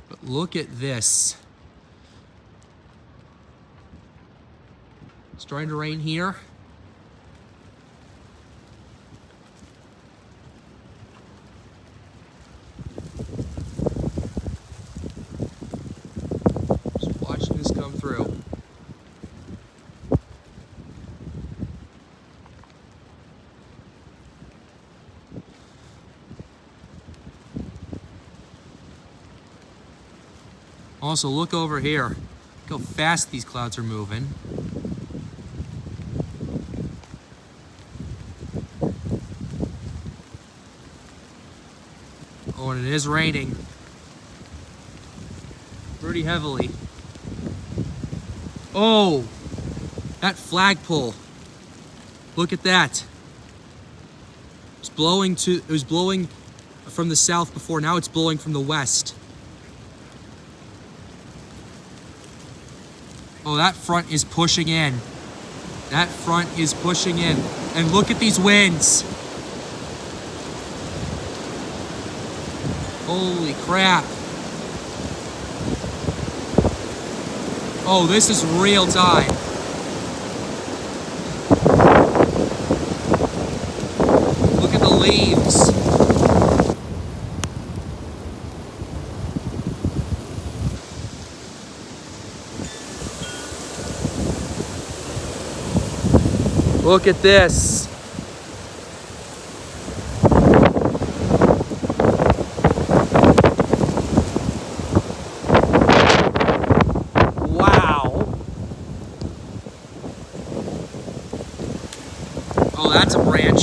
But look at this. It's starting to rain here. Just watching this come through. Also, look over here. Look how fast these clouds are moving. Oh, and it is raining pretty heavily. Oh, that flagpole. Look at that. It was blowing from the south before. Now it's blowing from the west. Oh, that front is pushing in. That front is pushing in. And look at these winds. Holy crap. Oh, this is real time. Look at the leaves. Look at this. Wow. Oh, that's a branch.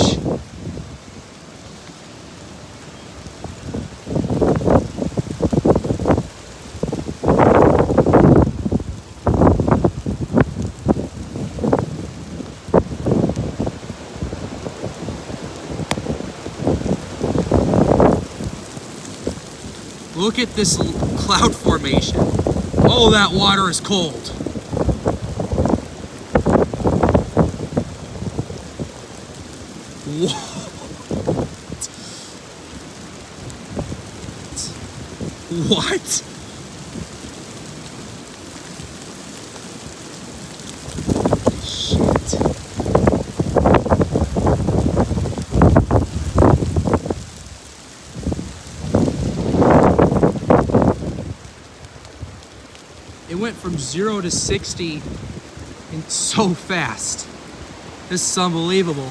Look at this cloud formation. Oh, that water is cold. What? Shit. It went from 0 to 60 and so fast. This is unbelievable.